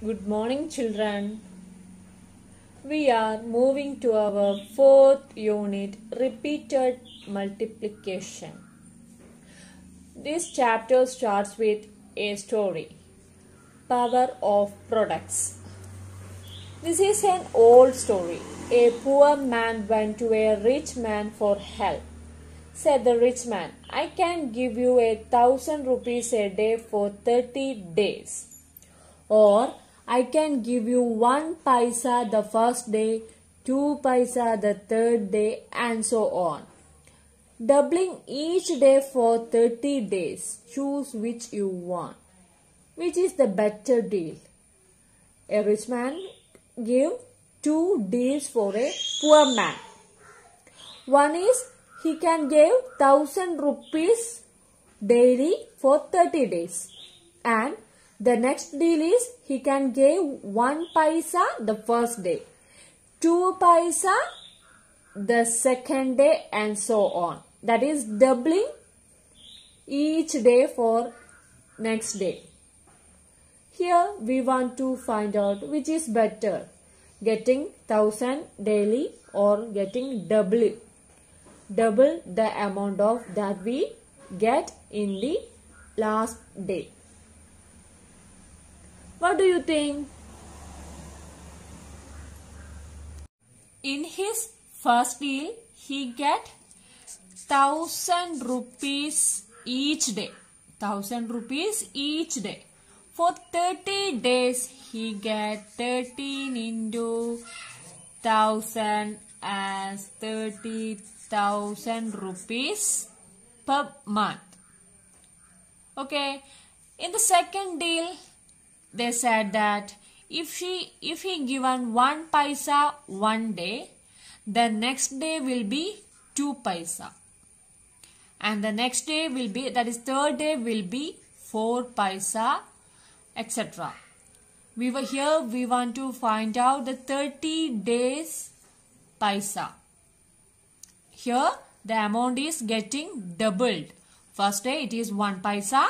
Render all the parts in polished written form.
Good morning, children. We are moving to our fourth unit, repeated multiplication. This chapter starts with a story, Power of Products. This is an old story. A poor man went to a rich man for help. Said the rich man, I can give you 1,000 rupees a day for 30 days. Or I can give you 1 paisa the first day, 2 paisa the third day, and so on. Doubling each day for 30 days. Choose which you want. Which is the better deal? A rich man give 2 deals for a poor man. One is he can give 1,000 rupees daily for 30 days. And the next deal is he can give 1 paisa the first day, 2 paisa the second day, and so on. That is doubling each day for next day. Here we want to find out which is better, getting 1,000 daily or getting double the amount of that we get in the last day. What do you think? In his first deal, he get 1,000 rupees each day. 1,000 rupees each day. For 30 days, he get 13 into 1,000 as 30,000 rupees per month. Okay. In the second deal, they said that if he given 1 paisa one day, the next day will be 2 paisa. And the next day will be, that is third day will be 4 paisa, etc. We want to find out the 30 days paisa. Here the amount is getting doubled. First day it is 1 paisa,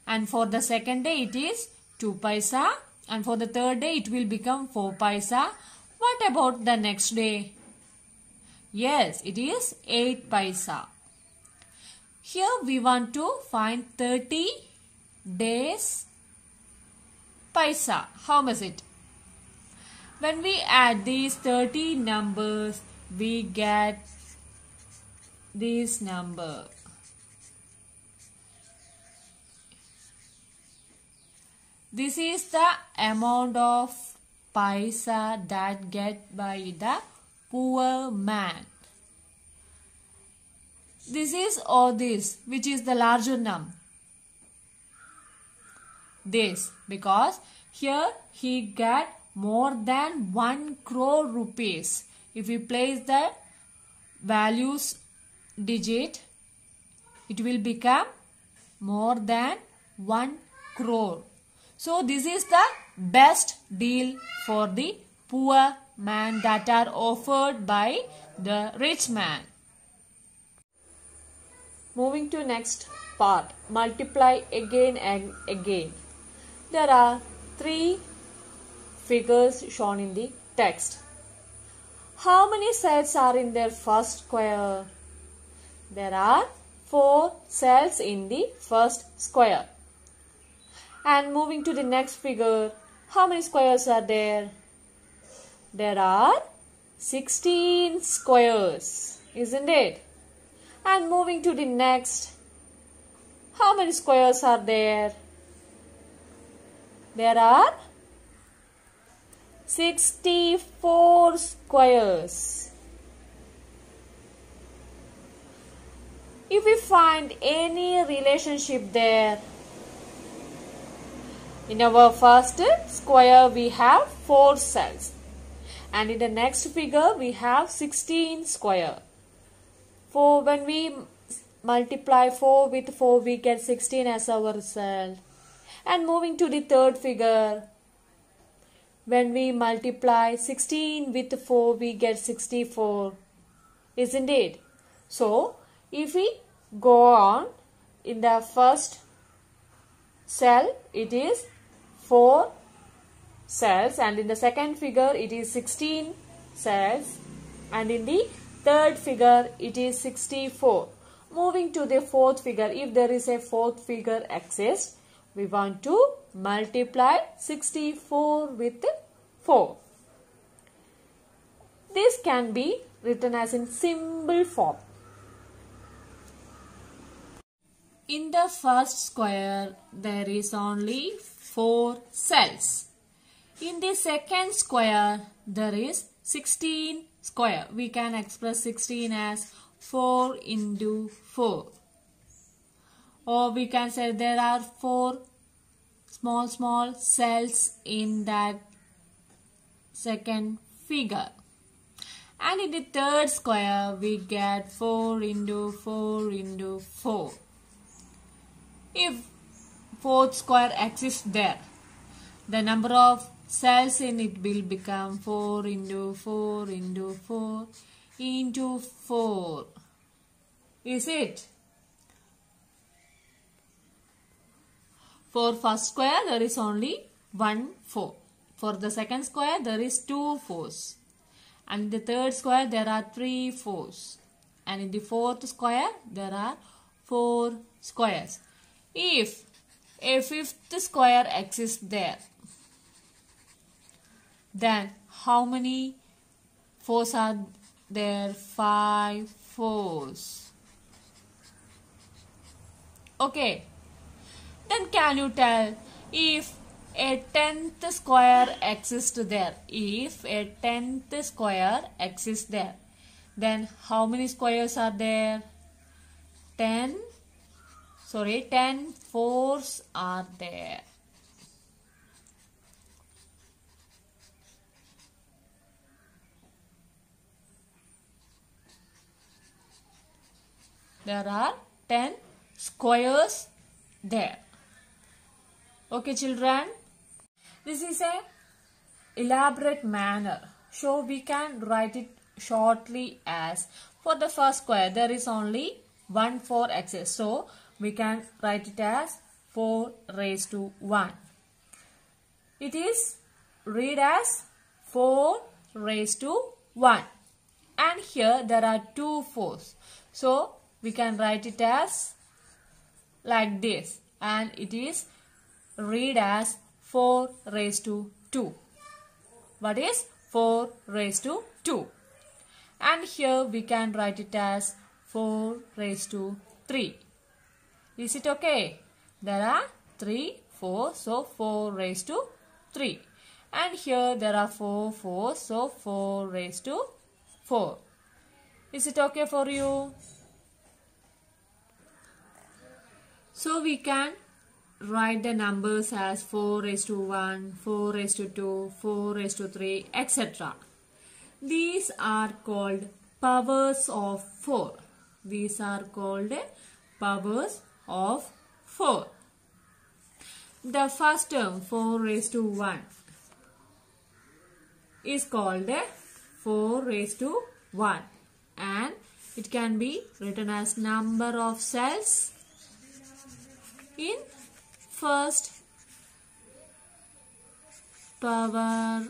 and for the second day it is 2 paisa, and for the third day it will become 4 paisa. What about the next day? Yes, it is 8 paisa. Here we want to find 30 days paisa. How much it? When we add these 30 numbers, we get this number. This is the amount of paisa that get by the poor man. This is or this, which is the larger number? This, because here he get more than 1 crore rupees. If we place the values digit, it will become more than 1 crore. So this is the best deal for the poor man that are offered by the rich man. Moving to next part, multiply again and again. There are 3 figures shown in the text. How many cells are in their first square? There are 4 cells in the first square. And moving to the next figure, how many squares are there? There are 16 squares, isn't it? And moving to the next, how many squares are there? There are 64 squares. If we find any relationship there, in our first square we have 4 cells, and in the next figure we have 16 square. When we multiply 4 with 4, we get 16 as our result. And moving to the third figure, when we multiply 16 with 4, we get 64, isn't it? So if we go on, in the first cell it is 4 cells, and in the second figure it is 16 cells, and in the third figure it is 64. Moving to the fourth figure, if there is a fourth figure exists, we want to multiply 64 with 4. This can be written as in symbol form. In the first square, there is only 4 cells. In the second square, there is 16 square. We can express 16 as 4 into 4. Or we can say there are 4 small cells in that second figure. And in the third square, we get 4 into 4 into 4. If fourth square exists there, the number of cells in it will become 4 into 4 into 4 into 4. Is it? For first square, there is only 1 4. For the second square, there is 2 4s. And in the third square, there are 3 4s. And in the fourth square, there are 4 squares. If a fifth square exists there, then how many 4s are there? 5 4s. Okay. Then can you tell if a 10th square exists there? If a 10th square exists there, then how many squares are there? 10 4s are there. There are 10 squares there. Okay, children. This is a elaborate manner. So we can write it shortly as, for the first square there is only 1 4 exists. So we can write it as 4 raised to 1. It is read as 4 raised to 1. And here there are 2 4s. So we can write it as like this. And it is read as 4 raised to 2. What is 4 raised to 2? And here we can write it as 4 raised to 3. Is it okay? There are 3 4, so 4 raised to 3. And here there are 4 4, so 4 raised to 4. Is it okay for you? So we can write the numbers as 4 raised to 1, 4 raised to 2, 4 raised to 3, etc. These are called powers of 4. These are called powers of 4. The first term, 4 raised to 1, is called 4 raised to 1. And it can be written as number of cells in first power.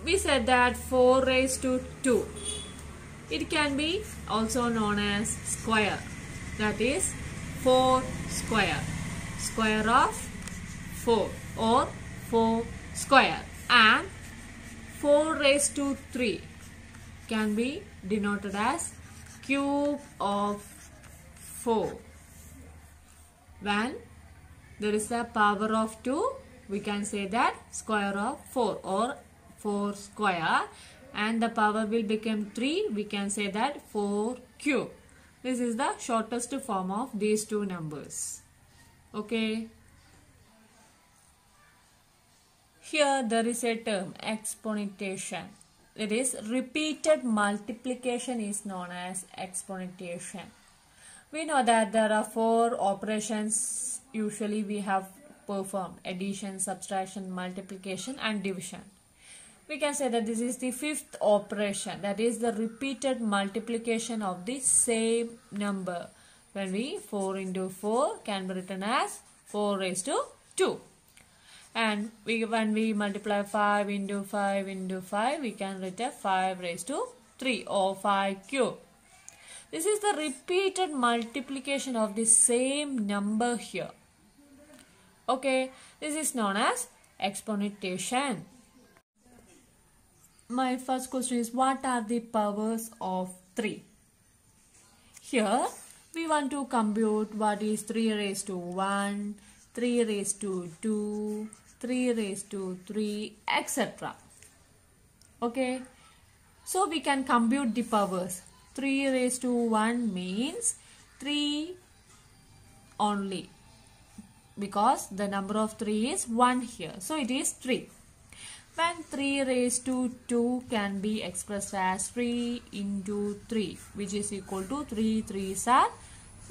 We said that 4 raised to 2. It can be also known as square. That is 4 square. Square of 4 or 4 square. And 4 raised to 3 can be denoted as cube of 4. When there is a power of 2, we can say that square of 4 or 4 square, and the power will become 3, we can say that 4 cube. This is the shortest form of these two numbers. Okay. Here there is a term, exponentation. That is, repeated multiplication is known as exponentation. We know that there are 4 operations usually we have performed: addition, subtraction, multiplication and division. We can say that this is the 5th operation, that is the repeated multiplication of the same number. When we 4 into 4 can be written as 4 raised to 2. And when we multiply 5 into 5 into 5, we can write 5 raised to 3 or 5 cube. This is the repeated multiplication of the same number here. Okay, this is known as exponentation. My first question is, what are the powers of 3? Here, we want to compute what is 3 raised to 1, 3 raised to 2, 3 raised to 3, etc. Okay, so we can compute the powers. 3 raised to 1 means 3 only, because the number of 3 is 1 here. So it is 3. When 3 raised to 2 can be expressed as 3 into 3, which is equal to 3 3s are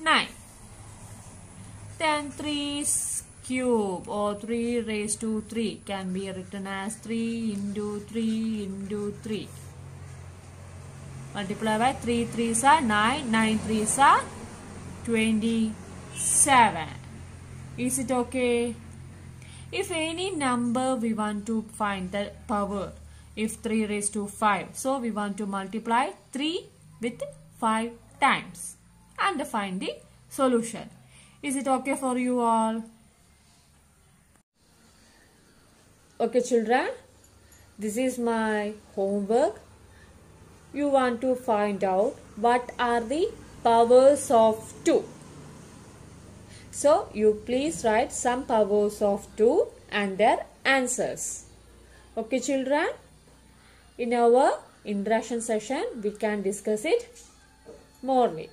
9. Then 3's cube or 3 raised to 3 can be written as 3 into 3 into 3. Multiply by 3 3s are 9, 9 3s are 27. Is it okay? If any number we want to find the power, if 3 raised to 5, so we want to multiply 3 with 5 times and find the solution. Is it okay for you all? Okay children, this is my homework. You want to find out what are the powers of 2. So, you please write some powers of 2 and their answers. Okay children, in our interaction session we can discuss it morely.